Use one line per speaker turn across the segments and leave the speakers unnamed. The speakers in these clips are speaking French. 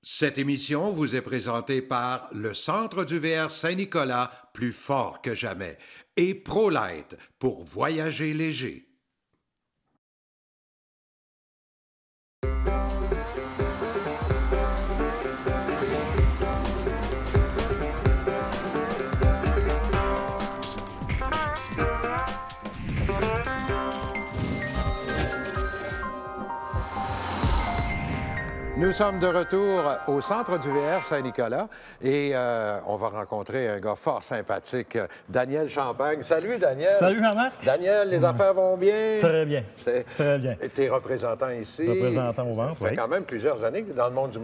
Cette émission vous est présentée par le Centre du VR Saint-Nicolas, plus fort que jamais, et ProLight pour voyager léger. Nous sommes de retour au Centre du VR Saint-Nicolas et on va rencontrer un gars fort sympathique, Daniel Champagne. Salut, Daniel.
Salut, Jean-Marc.
Daniel, les affaires vont bien?
Très bien. Très bien.
Tu es représentant ici.
Représentant au ventre,
Ça fait
oui.
quand même plusieurs années dans le monde du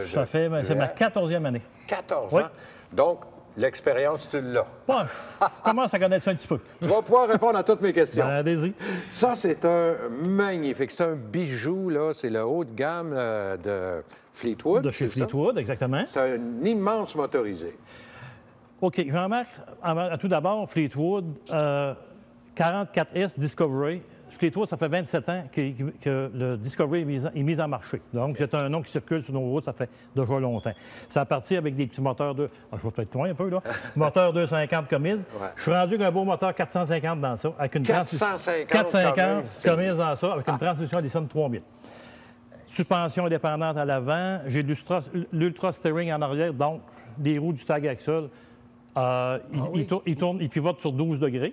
Ça fait, c'est ma 14e année.
14
Oui.
ans. Donc, l'expérience, tu l'as.
Bon, je commence à connaître ça un petit peu.
Tu vas pouvoir répondre à toutes mes questions.
Ben, allez-y.
Ça, c'est un magnifique, c'est un bijou, là. C'est le haut de gamme de Fleetwood.
De chez
c'est ça?
Fleetwood, exactement.
C'est un immense motorisé.
OK, Jean-Marc, tout d'abord, Fleetwood, 44S Discovery. Fleetwood, ça fait 27 ans que le Discovery est mis en marché. Donc, c'est un nom qui circule sur nos routes, ça fait déjà longtemps. Ça a parti avec des petits moteurs de... je vais peut-être loin un peu, là. Moteur 250 Cummins.
Ouais.
Je suis rendu avec un beau moteur 450 dans ça, avec une
450
Cummins dans ça, avec une transmission Allison 3000. Suspension indépendante à l'avant. J'ai l'Ultra Steering en arrière, donc des roues du tag axle. Il pivote sur 12 degrés.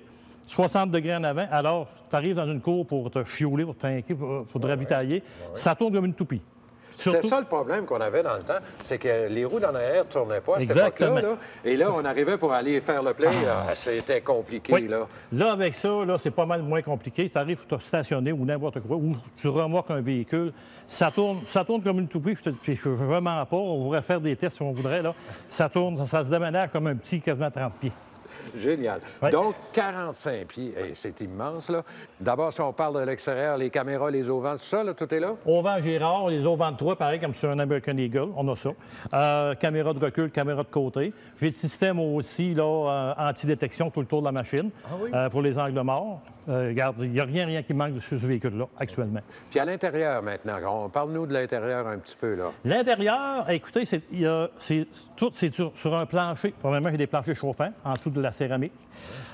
60 degrés en avant. Alors, tu arrives dans une cour pour te fioler, pour te tanker, pour te ravitailler. Ça tourne comme une toupie.
C'était ça le problème qu'on avait dans le temps, c'est que les roues d'en arrière ne tournaient pas à cette
Exactement.
époque-là. Là. Et là, on arrivait pour aller faire le plein. C'était compliqué.
Oui.
Là.
Là, avec ça, là, c'est pas mal moins compliqué. Tu arrives pour te stationner ou n'importe quoi, ou tu remorques un véhicule. Ça tourne je comme une toupie. Je ne veux vraiment pas. On pourrait faire des tests si on voudrait. Là. Ça tourne, ça se déménage comme un petit quasiment 30 pieds.
Génial.
Oui.
Donc, 45 pieds. Hey, c'est immense, là. D'abord, si on parle de l'extérieur, les caméras, les auvents, tout ça, là, tout est là?
Auvent Gérard, les auvents de toit, pareil comme sur un American Eagle, on a ça. Caméra de recul, caméra de côté. J'ai le système aussi là, anti-détection tout le tour de la machine pour les angles morts. Regarde, il n'y a rien qui manque sur ce véhicule-là actuellement.
Puis à l'intérieur, maintenant, parle-nous de l'intérieur un petit peu, là.
L'intérieur, écoutez, c'est sur un plancher. Premièrement, j'ai des planchers chauffants en dessous de la céramique.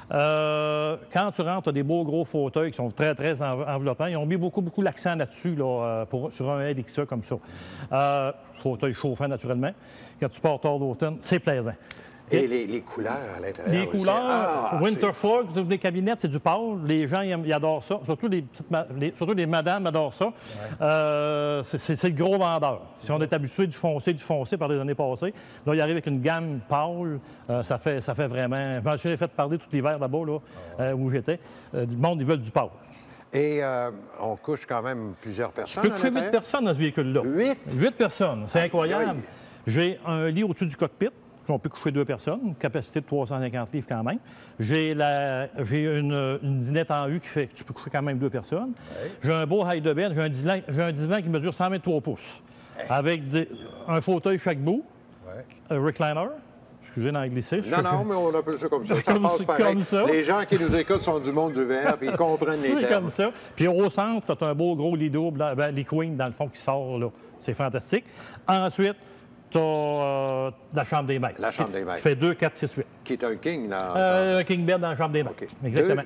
Quand tu rentres, tu as des beaux gros fauteuils qui sont très, très enveloppants. Ils ont mis beaucoup l'accent là-dessus, là, sur un LXA comme ça. Fauteuil chauffant, naturellement. Quand tu pars tard d'automne, c'est plaisant.
Et les couleurs à l'intérieur.
Les
aussi.
couleurs, Winterford, les cabinettes, c'est du pâle. Les gens, ils adorent ça. Surtout les madames adorent ça. Ouais. C'est le gros vendeur. Si on est habitué du foncé par des années passées, là, il arrive avec une gamme pâle. Ça fait vraiment... Je m'en suis fait parler tout l'hiver là-bas, là, où j'étais. Du monde, ils veulent du pâle.
Et on couche quand même plusieurs personnes.
Je peux coucher 8 personnes dans ce véhicule-là. 8 personnes. C'est incroyable.
Aïe.
J'ai un lit au-dessus du cockpit. On peut coucher 2 personnes, une capacité de 350 livres quand même. J'ai une dinette en U qui fait que tu peux coucher quand même 2 personnes. Ouais. J'ai un beau high de bed, j'ai un divan qui mesure 123 pouces, avec un fauteuil chaque bout, un recliner. Excusez d'en glisser.
Non, mais on appelle ça comme ça. Ça passe pareil.
Comme ça.
Les gens qui nous écoutent sont du monde du VR puis ils comprennent les termes.
C'est comme ça. Puis au centre, tu as un beau gros lit double, les queens dans le fond qui sort là. C'est fantastique. Ensuite, tu as la chambre des maîtres.
La chambre des maîtres.
Qui fait 2, 4, 6, 8.
Qui est un king, là.
Un king bed dans la chambre des maîtres.
Okay.
Exactement.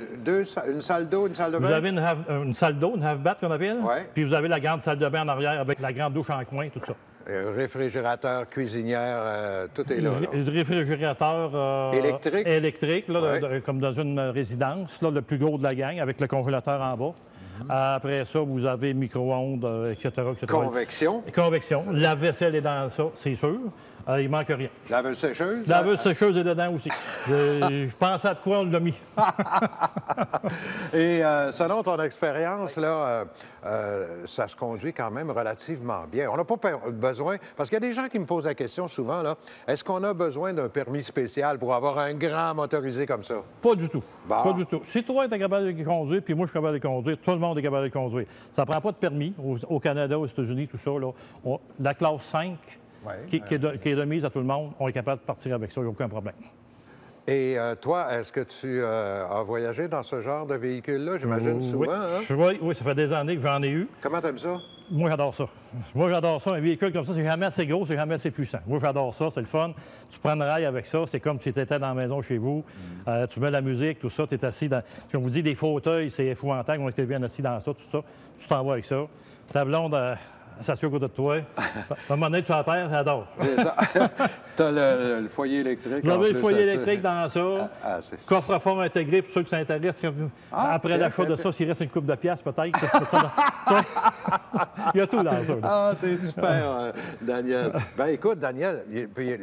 Une salle d'eau, une salle de bain?
Vous avez une salle d'eau, une half-bath qu'on appelle.
Ouais.
Puis vous avez la grande salle de bain en arrière avec la grande douche en coin, tout ça.
Réfrigérateur, cuisinière, tout est là.
Le réfrigérateur électrique là, comme dans une résidence, là, le plus gros de la gang, avec le congélateur en bas. Après ça, vous avez micro-ondes, etc., etc.
Convection.
Convection. La vaisselle est dans ça, c'est sûr. Il manque rien.
Laveuse sécheuse?
Laveuse sécheuse est dedans aussi. Je pensais à de quoi on l'a mis.
Et selon ton expérience, là, ça se conduit quand même relativement bien. On n'a pas besoin, parce qu'il y a des gens qui me posent la question souvent, là, est-ce qu'on a besoin d'un permis spécial pour avoir un grand motorisé comme ça?
Pas du tout.
Bon.
Pas du tout. Si toi, tu es capable de conduire, puis moi, je suis capable de conduire, tout le monde est capable de conduire. Ça ne prend pas de permis au Canada, aux États-Unis, tout ça. Là. La classe 5, qui est de mise à tout le monde, on est capable de partir avec ça, il n'y a aucun problème.
Et toi, est-ce que tu as voyagé dans ce genre de véhicule-là? J'imagine souvent,
oui.
hein?
Oui, ça fait des années que j'en ai eu.
Comment t'aimes ça?
Moi, j'adore ça. Moi, j'adore ça. Un véhicule comme ça, c'est jamais assez gros, c'est jamais assez puissant. Moi, j'adore ça, c'est le fun. Tu prends une rail avec ça, c'est comme si tu étais dans la maison chez vous. Tu mets la musique, tout ça, tu es assis dans... Comme vous dites, des fauteuils, c'est épouvantable. On était bien assis dans ça, tout ça. Tu t'en vas avec ça. Ta blonde, elle s'assied au côté de toi. À un moment donné, tu la perds, elle adore.
Tu as le foyer électrique.
Vous avez le foyer électrique dans ça.
Coffre-fort
intégré, pour ceux qui s'intéressent. Après l'achat de ça, s'il reste une coupe de pièces, peut-être. Il y a tout dans ça.
Ah, c'est super, Daniel. Ben écoute, Daniel,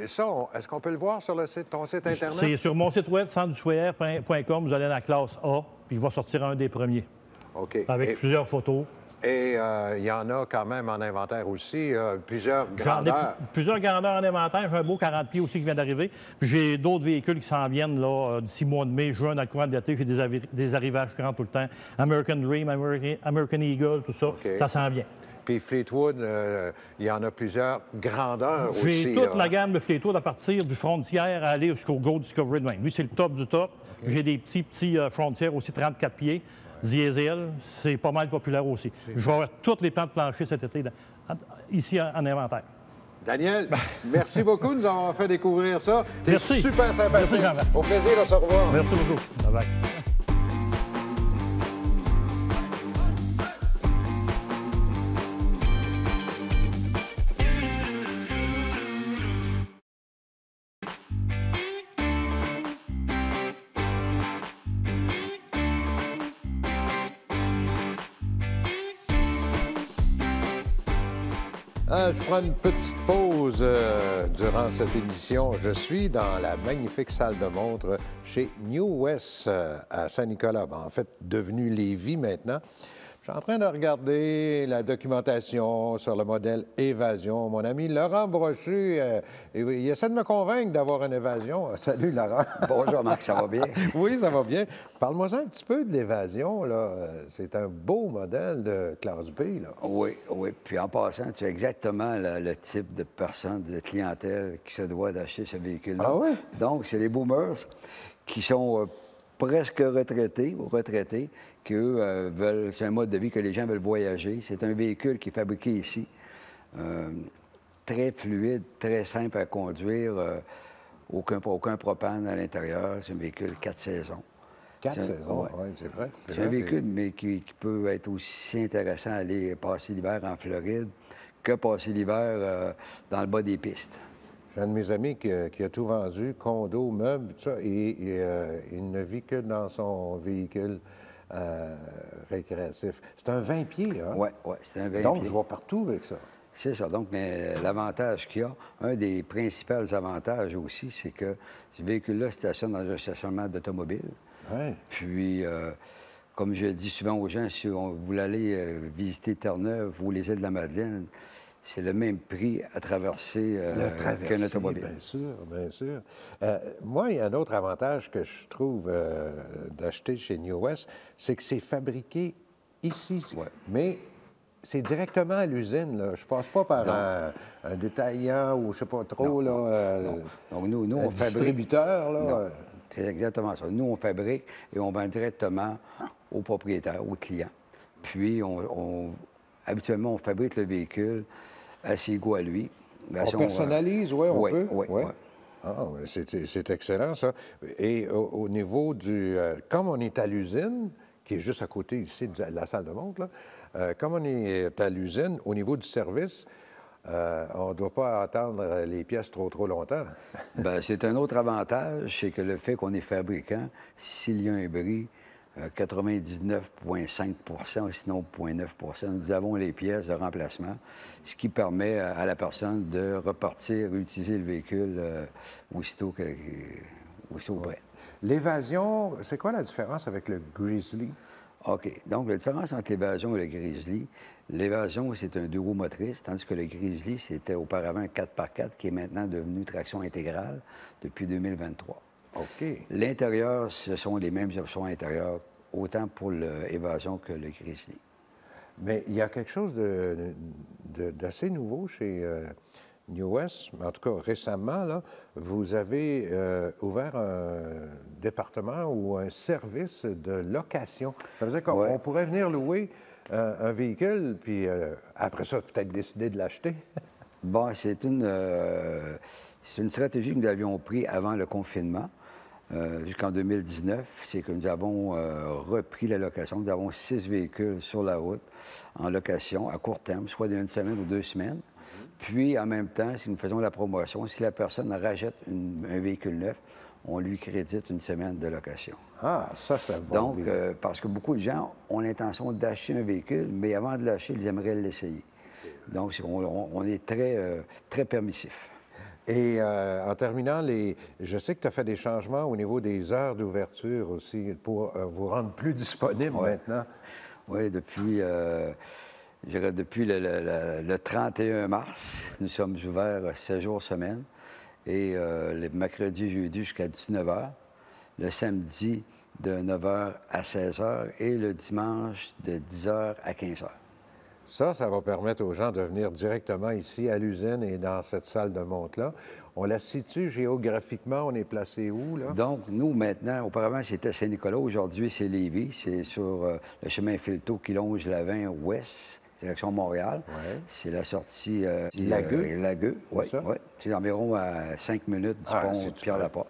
ça, est-ce qu'on peut le voir sur ton site Internet?
C'est sur mon site web, centredusouer.com. Vous allez dans la classe A, puis il va sortir un des premiers.
OK.
Avec plusieurs photos.
Et il y en a quand même en inventaire aussi, plusieurs grandeurs.
Plusieurs grandeurs en inventaire. J'ai un beau 40 pieds aussi qui vient d'arriver. Puis j'ai d'autres véhicules qui s'en viennent là, d'ici mois de mai, juin, dans le courant de l'été. J'ai des arrivages qui rentrent tout le temps. American Dream, American Eagle, tout ça. Okay. Ça s'en vient.
Puis Fleetwood, il y en a plusieurs grandeurs aussi.
J'ai toute la gamme de Fleetwood à partir du Frontier à aller jusqu'au Go Discovery de même. Lui, c'est le top du top. Okay. J'ai des petits Frontier aussi, 34 pieds. Diesel, c'est pas mal populaire aussi. Je vais avoir toutes les plans de plancher cet été ici en inventaire.
Daniel, merci beaucoup de nous avoir fait découvrir ça.
Merci.
Super sympathique.
Merci,
au plaisir de se revoir.
Merci beaucoup. Bye-bye.
Je prends une petite pause durant cette émission. Je suis dans la magnifique salle de montre chez New West à Saint-Nicolas. En fait, devenu Lévis maintenant. Je suis en train de regarder la documentation sur le modèle Évasion. Mon ami Laurent Brochu, il essaie de me convaincre d'avoir une Évasion. Salut, Laurent.
Bonjour, Marc, ça va bien?
Oui, ça va bien. Parle-moi un petit peu de l'Évasion, là. C'est un beau modèle de classe B, là.
Oui, oui. Puis en passant, tu as exactement le type de personne, de clientèle qui se doit d'acheter ce véhicule-là.
Ah oui?
Donc, c'est les boomers qui sont presque retraités ou retraités, qu'eux veulent... C'est un mode de vie que les gens veulent voyager. C'est un véhicule qui est fabriqué ici. Très fluide, très simple à conduire. Aucun propane à l'intérieur. C'est un véhicule 4 saisons.
4 saisons, oui, c'est vrai.
C'est un véhicule, mais qui peut être aussi intéressant à aller passer l'hiver en Floride que passer l'hiver dans le bas des pistes.
J'ai un de mes amis qui a tout vendu, condo, meubles, tout ça, et il ne vit que dans son véhicule récréatif. C'est un 20 pieds, hein?
Oui, c'est un 20 pieds.
Donc, je vais partout avec ça.
C'est ça. Donc, l'avantage qu'il y a, un des principaux avantages aussi, c'est que ce véhicule-là stationne dans un stationnement d'automobile.
Ouais.
Puis, comme je dis souvent aux gens, si vous voulez aller visiter Terre-Neuve ou les îles de la Madeleine, c'est le même prix à traverser qu'un automobile.
Bien sûr, bien sûr. Moi, il y a un autre avantage que je trouve d'acheter chez New West, c'est que c'est fabriqué ici. Ouais. Mais c'est directement à l'usine, là. Je passe pas par un détaillant ou je sais pas trop,
non,
là.
Donc, nous on
distributeur, là.
C'est exactement ça. Nous, on fabrique et on vend directement aux propriétaires, aux clients. Puis, habituellement, on fabrique le véhicule à ses goûts à lui.
On personnalise, oui, on peut?
Oui.
Ah, c'est excellent, ça. Et au niveau du... comme on est à l'usine, qui est juste à côté ici de la salle de montre, là, comme on est à l'usine, au niveau du service, on ne doit pas attendre les pièces trop longtemps.
Bien, c'est un autre avantage, c'est que le fait qu'on est fabricant, s'il y a un bris, 99,5 sinon 0,9 nous avons les pièces de remplacement, ce qui permet à la personne de repartir, utiliser le véhicule aussitôt prêt.
L'évasion, c'est quoi la différence avec le Grizzly?
OK. Donc, la différence entre l'évasion et le Grizzly, l'évasion, c'est un 2 roues motrices, tandis que le Grizzly, c'était auparavant un 4x4 qui est maintenant devenu traction intégrale depuis 2023.
OK.
L'intérieur, ce sont les mêmes options intérieures, autant pour l'évasion que le Grizzly.
Mais il y a quelque chose d'assez nouveau chez New West. En tout cas, récemment, là, vous avez ouvert un département ou un service de location. Ça veut dire qu'on pourrait venir louer un véhicule, puis après ça, peut-être décider de l'acheter?
Bon, c'est une stratégie que nous avions prise avant le confinement. Jusqu'en 2019, c'est que nous avons repris la location. Nous avons 6 véhicules sur la route en location à court terme, soit d'une semaine ou 2 semaines. Puis, en même temps, si nous faisons la promotion, si la personne rachète un véhicule neuf, on lui crédite une semaine de location.
Ah, ça, c'est bon.
Donc, parce que beaucoup de gens ont l'intention d'acheter un véhicule, mais avant de l'acheter, ils aimeraient l'essayer. Donc, on est très permissif.
Et en terminant, je sais que tu as fait des changements au niveau des heures d'ouverture aussi pour vous rendre plus disponible maintenant.
Oui, depuis le 31 mars, nous sommes ouverts 7 jours semaine. Et le mercredi, jeudi jusqu'à 19 h, le samedi de 9 h à 16 h et le dimanche de 10 h à 15 h.
Ça va permettre aux gens de venir directement ici à l'usine et dans cette salle de monte-là. On la situe géographiquement, on est placé où, là?
Donc, nous, maintenant, auparavant, c'était Saint-Nicolas. Aujourd'hui, c'est Lévis. C'est sur le chemin Filteau qui longe la 20 ouest, direction Montréal. Ouais. C'est la sortie Lagueux. Oui, ouais. C'est environ à 5 minutes du pont Pierre-Laporte.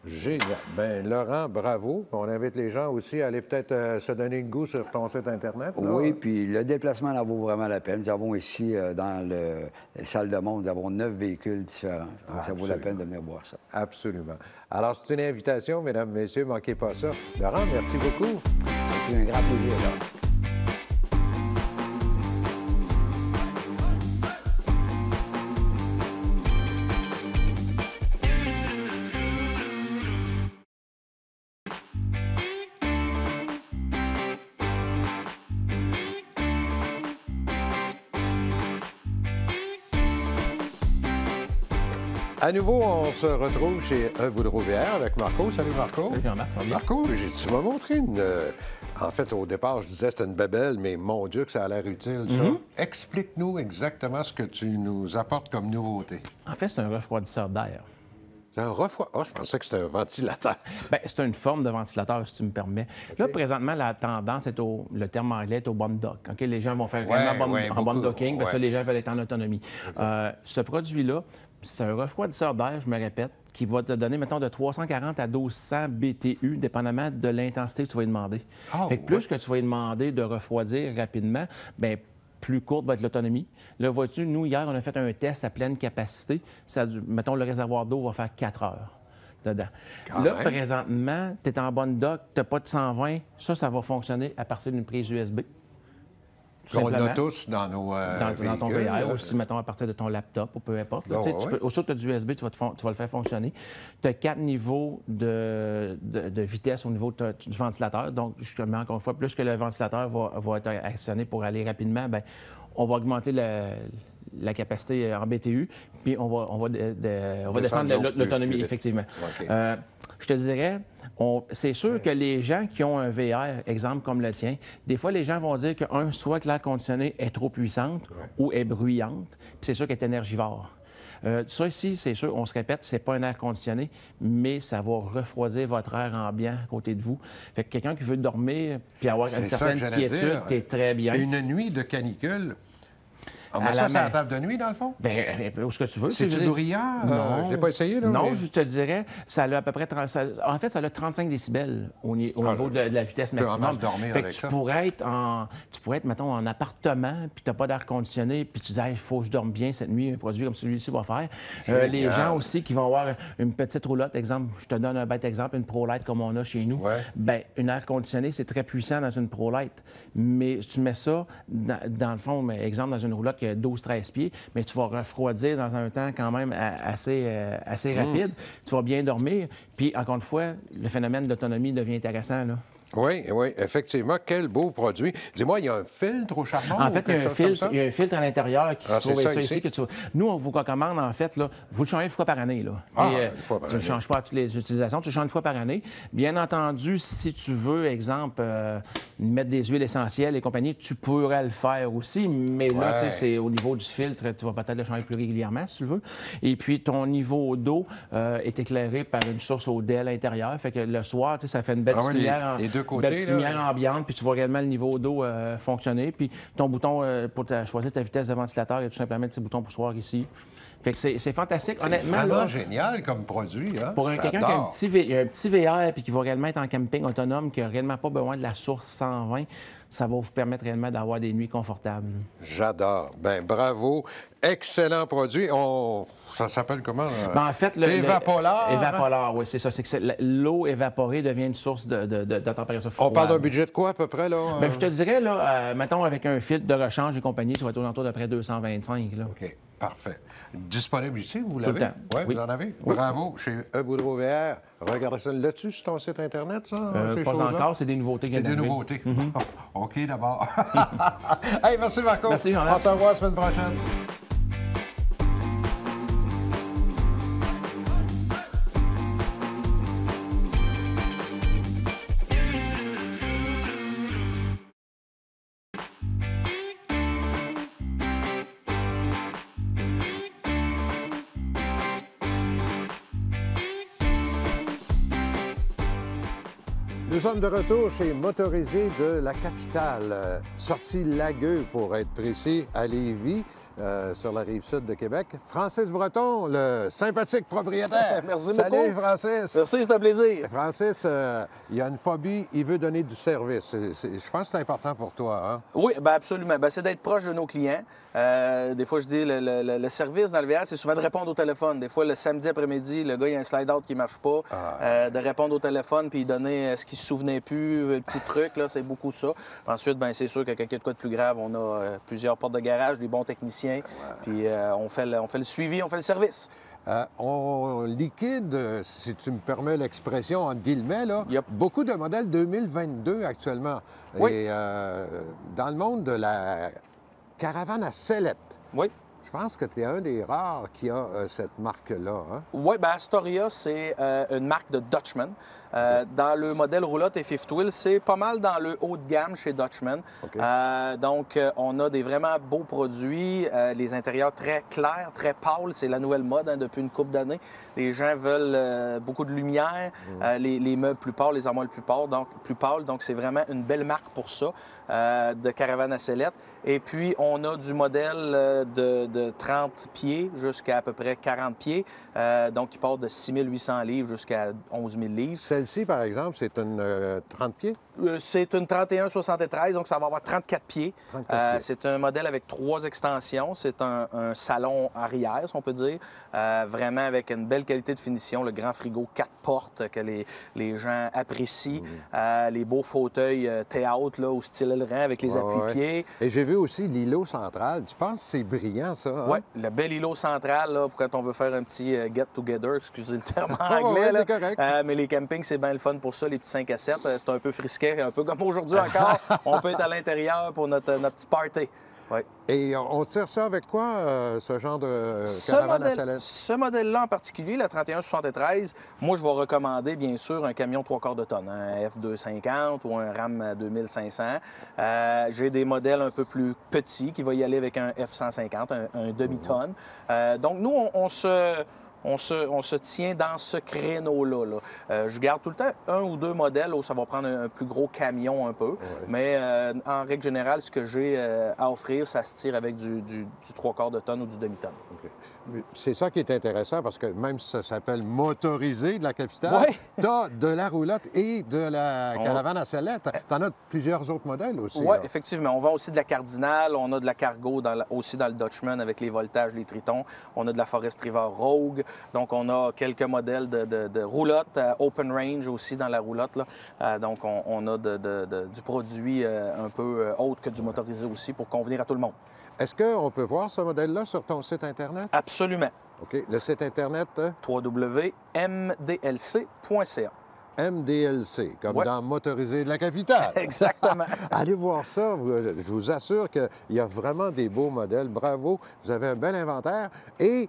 Génial. Bien, Laurent, bravo. On invite les gens aussi à aller peut-être se donner le goût sur ton site Internet. Là.
Oui, puis le déplacement en vaut vraiment la peine. Nous avons ici, dans la salle de monde, nous avons 9 véhicules différents. Donc, ça vaut la peine de venir voir ça.
Absolument. Alors, c'est une invitation, mesdames, messieurs, ne manquez pas ça. Laurent, merci beaucoup.
Ça fait un grand plaisir, Laurent.
À nouveau, on se retrouve chez Un Boudreau VR avec Marco. Salut, Marco.
Salut, Jean-Marc.
Marco, tu m'as montré une... En fait, au départ, je disais que c'était une babelle, mais mon Dieu, que ça a l'air utile, ça. Explique-nous exactement ce que tu nous apportes comme nouveauté.
En fait, c'est un refroidisseur d'air.
C'est un refroidisseur? Je pensais que c'était un ventilateur.
Bien, c'est une forme de ventilateur, si tu me permets. Okay. Là, présentement, la tendance est le terme anglais est au bond dock. Okay? Les gens vont faire vraiment en bond docking parce que les gens veulent être en autonomie. Ce produit-là, c'est un refroidisseur d'air, je me répète, qui va te donner, mettons, de 340 à 1200 BTU, dépendamment de l'intensité que tu vas lui demander. Fait que plus que tu vas lui demander de refroidir rapidement, bien, plus courte va être l'autonomie. Là, vois-tu, nous, hier, on a fait un test à pleine capacité. Mettons, le réservoir d'eau va faire 4 heures dedans. Présentement, tu es en bonne dock, tu n'as pas de 120, ça va fonctionner à partir d'une prise USB.
On a tous dans nos
dans ton VR, aussi, mettons, à partir de ton laptop ou peu importe. Aussitôt que tu as du USB, tu vas le faire fonctionner. Tu as 4 niveaux de vitesse au niveau du ventilateur. Donc, justement, encore une fois, plus que le ventilateur va être actionné pour aller rapidement, bien, on va augmenter la capacité en BTU, puis on va descendre l'autonomie, effectivement. Okay. Je te dirais, c'est sûr que les gens qui ont un VR, exemple comme le tien, des fois, les gens vont dire soit que l'air conditionné est trop puissante ou est bruyante, puis c'est sûr qu'elle est énergivore. Ça ici, c'est sûr, on se répète, c'est pas un air conditionné, mais ça va refroidir votre air ambiant à côté de vous. Fait que quelqu'un qui veut dormir puis avoir une certaine quiétude, t'es très bien.
Une nuit de canicule... On met ça sur la table de nuit, dans le fond?
Bien, où ce que tu veux.
C'est-tu bruyant?
Non.
Je ne l'ai pas essayé, là.
Non, je te dirais, ça a à peu près... En fait, ça a 35 décibels au niveau de la vitesse maximum.
Tu peux dormir
fait
avec
que
ça.
Tu pourrais être, mettons, en appartement, puis tu n'as pas d'air conditionné, puis tu dis, il faut que je dorme bien cette nuit, un produit comme celui-ci va faire. Les gens aussi qui vont avoir une petite roulotte, exemple, je te donne un bête exemple, une ProLite comme on a chez nous. Bien, une air conditionné, c'est très puissant dans une ProLite. Mais tu mets ça, dans le fond, exemple, dans une roulotte qui a 12-13 pieds, mais tu vas refroidir dans un temps quand même assez rapide. Tu vas bien dormir. Puis, encore une fois, le phénomène d'autonomie devient intéressant, là.
Oui, effectivement. Quel beau produit. Dis-moi, il y a un filtre au charbon?
En fait, il y a un filtre à l'intérieur qui se trouve ici. Nous, on vous recommande, en fait, là, vous le changez une fois par année. Là. Tu ne changes pas à toutes les utilisations, tu le changes une fois par année. Bien entendu, si tu veux, exemple, mettre des huiles essentielles et compagnie, tu pourrais le faire aussi, mais là, c'est au niveau du filtre, tu vas peut-être le changer plus régulièrement, si tu le veux. Et puis, ton niveau d'eau est éclairé par une source au DEL à l'intérieur. Fait que le soir, ça fait une belle petite lumière.
Les deux côté.
Belle petite lumière ambiante, puis tu vois réellement le niveau d'eau fonctionner. Puis ton bouton pour choisir ta vitesse de ventilateur, il y a tout simplement un petit bouton poussoir ici. Fait que c'est fantastique. Honnêtement,
C'est vraiment
là,
génial comme produit. Hein?
pour quelqu'un qui a un petit VR puis qui va réellement être en camping autonome, qui n'a réellement pas besoin de la source 120, ça va vous permettre réellement d'avoir des nuits confortables.
J'adore. Ben bravo. Excellent produit. Ça s'appelle comment?
Ben, en fait,
Évapolar.
Évapolar, oui, c'est ça. C'est que l'eau évaporée devient une source de température froide.
On parle d'un budget de quoi à peu près, là?
Ben, je te dirais, là, mettons, avec un filtre de rechange et compagnie, tu vas être autour d'à peu près 225. Là.
OK, parfait. Disponible ici, vous l'avez?
Tout le temps.
Ouais,
Oui.
vous en avez?
Oui.
Bravo, chez E. Boudreau VR. Regardez ça. Là-dessus, sur ton site Internet, ça? ces
Pas
choses-là?
encore, c'est des nouveautés.
C'est des nouveautés. OK, d'abord. Hey, merci, Marco.
Merci, Jean-Marc.
On se revoit la semaine prochaine. Nous sommes de retour chez Motorisé de la capitale, sortie Lagueux pour être précis, à Lévis, sur la rive sud de Québec. Francis Breton, le sympathique propriétaire.
Merci
Salut,
beaucoup.
Francis.
Merci, c'est un plaisir.
Francis, il a une phobie, il veut donner du service. Je pense que c'est important pour toi, hein?
Oui, bien absolument. Ben, c'est d'être proche de nos clients. Des fois, je dis, le service dans le VR, c'est souvent de répondre au téléphone. Des fois, le samedi après-midi, le gars, il y a un slide-out qui ne marche pas. De répondre au téléphone puis donner ce qu'il ne se souvenait plus, le petit truc, là, c'est beaucoup ça. Ensuite, ben, c'est sûr que quelqu'un de quoi de plus grave, on a plusieurs portes de garage, des bons techniciens. Puis on fait le suivi, on fait le service.
On liquide, si tu me permets l'expression, entre guillemets, là,
Yep.
beaucoup de modèles 2022 actuellement.
Oui.
Et dans le monde de la caravane à sellette,
Oui.
je pense que tu es un des rares qui a cette marque-là. Hein?
Oui, bien Astoria, c'est une marque de Dutchman. Dans le modèle roulotte et fifth wheel, c'est pas mal dans le haut de gamme chez Dutchman.
OK.
Donc, on a des vraiment beaux produits, les intérieurs très clairs, très pâles. C'est la nouvelle mode depuis une couple d'années. Les gens veulent beaucoup de lumière, les meubles plus pâles, les armoires plus pâles. Donc, c'est vraiment une belle marque pour ça, de caravane à sellette. Et puis, on a du modèle de 30 pieds jusqu'à peu près 40 pieds. Donc, qui part de 6 800 livres jusqu'à 11 000 livres.
Celle-ci, par exemple, c'est une 30 pieds?
C'est une 31-73, donc ça va avoir 34 pieds.
34 pieds.
C'est un modèle avec 3 extensions. C'est un salon arrière, si on peut dire. Vraiment avec une belle qualité de finition. Le grand frigo 4 portes que les gens apprécient. Les beaux fauteuils théâtre là, au style Elran avec les appuis-pieds.
Et j'ai vu aussi l'îlot central. Tu penses que c'est brillant, ça? Hein?
Oui, le bel îlot central, là, pour quand on veut faire un petit get-together, excusez le terme en
Ah,
anglais.
ouais,
là.
c'est correct.
Mais les campings, c'est bien le fun pour ça, les petits 5 à 7. C'est un peu frisquet, un peu comme aujourd'hui encore. On peut être à l'intérieur pour notre petit party. Oui.
Et on tire ça avec quoi, ce genre de caravane à sellette?
Ce modèle-là en particulier, la 31-73, moi, je vais recommander, bien sûr, un camion 3/4 de tonne, un F250 ou un Ram 2500. J'ai des modèles un peu plus petits qui vont y aller avec un F150, un demi-tonne. Donc, nous, on se tient dans ce créneau-là. là. Je garde tout le temps un ou deux modèles où ça va prendre un plus gros camion un peu. Mais en règle générale, ce que j'ai à offrir, ça se tire avec du 3/4 de tonne ou du demi-tonne.
OK. C'est ça qui est intéressant parce que même si ça s'appelle motorisé de la capitale,
Ouais.
tu as de la roulotte et de la caravane à sellette. Tu en as plusieurs autres modèles aussi.
Oui,
là.
effectivement. On vend aussi de la Cardinal, on a de la Cargo aussi dans le Dutchman avec les voltages, les Tritons. On a de la Forest River Rogue. Donc, on a quelques modèles de roulotte, Open Range aussi dans la roulotte. Là. Donc, on a du produit un peu autre que du motorisé aussi pour convenir à tout le monde.
Est-ce qu'on peut voir ce modèle-là sur ton site Internet?
Absolument.
OK. Le site Internet,
www.mdlc.ca.
MDLC, comme
Ouais.
dans Motorisé de la capitale.
Exactement.
Allez voir ça. Je vous assure qu'il y a vraiment des beaux modèles. Bravo. Vous avez un bel inventaire. Et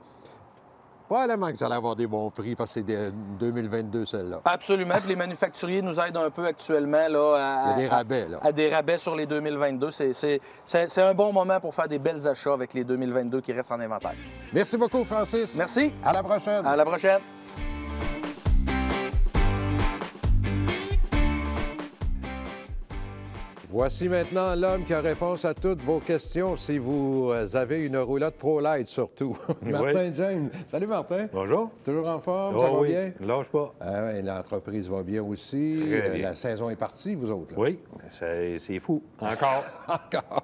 probablement que vous allez avoir des bons prix parce que c'est 2022, celle-là.
Absolument. Puis les manufacturiers nous aident un peu actuellement là,
Il y a des rabais, là.
à des rabais sur les 2022. C'est un bon moment pour faire des belles achats avec les 2022 qui restent en inventaire.
Merci beaucoup, Francis.
Merci.
À la prochaine.
À la prochaine.
Voici maintenant l'homme qui a réponse à toutes vos questions si vous avez une roulotte ProLite surtout. Martin James. Salut Martin.
Bonjour.
Toujours en forme?
Oh,
ça va
oui.
bien?
Lâche pas.
Ah ouais, l'entreprise va bien aussi.
Très bien.
La saison est partie, vous autres. Là.
Oui, c'est fou. Encore.
Encore.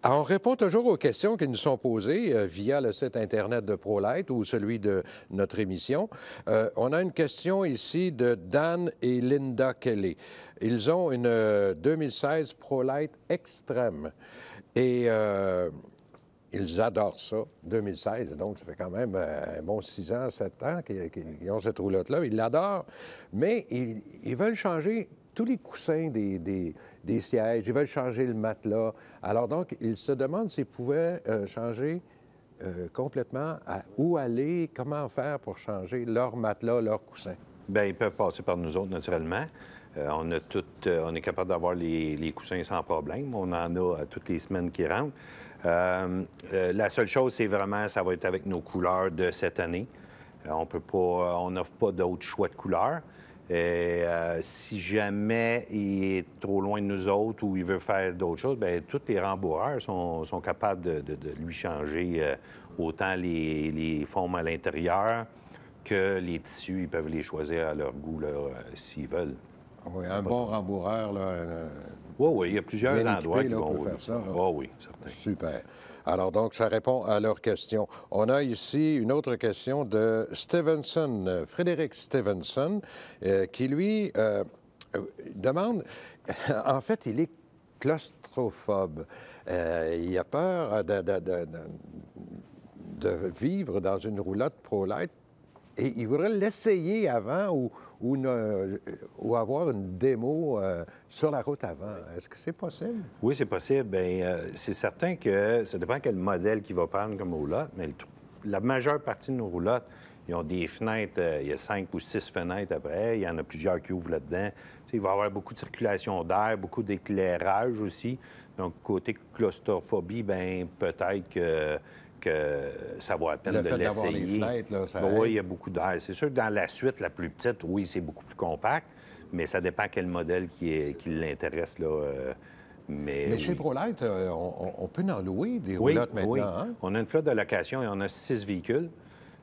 Alors, on répond toujours aux questions qui nous sont posées via le site Internet de ProLite ou celui de notre émission. On a une question ici de Dan et Linda Kelly. Ils ont une 2016 ProLite Extrême et ils adorent ça, 2016. Donc, ça fait quand même un bon 6 ans, 7 ans qu'ils ont cette roulotte-là. Ils l'adorent, mais ils veulent changer tous les coussins des sièges. Ils veulent changer le matelas. Alors, donc, ils se demandent s'ils pouvaient changer complètement où aller, comment faire pour changer leur matelas, leur coussin.
Bien, ils peuvent passer par nous autres, naturellement. On est capable d'avoir les coussins sans problème. On en a toutes les semaines qui rentrent. La seule chose, c'est vraiment, ça va être avec nos couleurs de cette année. On n'offre pas d'autres choix de couleurs. Et si jamais il est trop loin de nous autres ou il veut faire d'autres choses, bien, tous les rembourreurs sont capables de lui changer autant les formes à l'intérieur que les tissus. Ils peuvent les choisir à leur goût s'ils veulent.
Oui, un bon rembourreur, là.
Oui, il y a plusieurs
bien
endroits
équipé,
qui
là,
vont...
peut faire ça, là.
Oh, oui, certain.
Super. Alors, donc, ça répond à leur question. On a ici une autre question de Stevenson, Frédéric Stevenson, qui, lui, demande... En fait, il est claustrophobe. Il a peur de vivre dans une roulotte ProLite et il voudrait l'essayer avant ou avoir une démo sur la route avant. Est-ce que c'est possible?
Oui, c'est possible. Bien, c'est certain que ça dépend quel modèle qu'il va prendre comme roulotte, mais la majeure partie de nos roulottes, ils ont des fenêtres, il y a 5 ou 6 fenêtres après, il y en a plusieurs qui ouvrent là-dedans. Tu sais, il va y avoir beaucoup de circulation d'air, beaucoup d'éclairage aussi. Donc, côté claustrophobie, bien, peut-être que ça vaut la peine de l'essayer.
Le fait d'avoir les fenêtres, là, ça
Oui, il y a beaucoup d'air. C'est sûr que dans la suite, la plus petite, oui, c'est beaucoup plus compact, mais ça dépend quel modèle qui l'intéresse, là. Mais oui.
Chez ProLite, on peut en louer des roulottes maintenant,
oui.
Hein?
On a une flotte de location et on a 6 véhicules.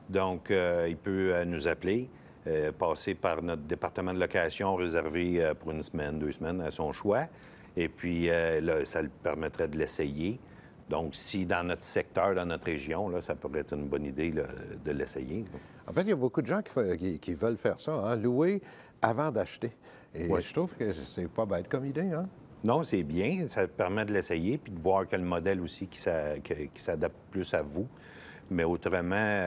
Donc, il peut nous appeler, passer par notre département de location réservé pour 1 semaine, 2 semaines à son choix. Et puis, là, ça lui permettrait de l'essayer. Donc, si dans notre secteur, dans notre région, là, ça pourrait être une bonne idée là, de l'essayer.
En fait, il y a beaucoup de gens qui veulent faire ça, hein? Louer avant d'acheter. Et
Oui.
je trouve que c'est pas bête comme idée, hein?
Non, c'est bien. Ça permet de l'essayer puis de voir quel modèle aussi qui s'adapte plus à vous. Mais autrement,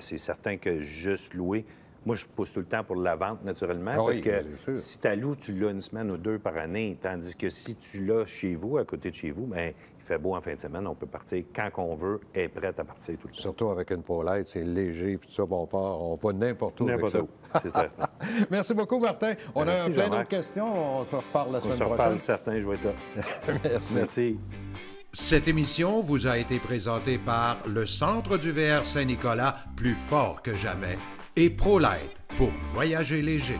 c'est certain que juste louer... Moi, je pousse tout le temps pour la vente, naturellement,
Ah
parce
oui,
que
bien sûr.
si tu loues, tu l'as 1 semaine ou 2 par année, tandis que si tu l'as chez vous, à côté de chez vous, bien, il fait beau en fin de semaine, on peut partir quand on veut, elle est prête à partir tout le temps.
Surtout avec une ProLite, c'est léger, puis tout ça, bon, on va n'importe où avec
N'importe
ça.
où, c'est certain.
Merci beaucoup, Martin. On
Merci,
a plein
Jean-Marc.
d'autres questions. On se reparle la
On
semaine
se
prochaine.
reparle, certain, je vais être là.
Merci.
Merci.
Cette émission vous a été présentée par le Centre du VR Saint-Nicolas, plus fort que jamais, et ProLite pour voyager léger.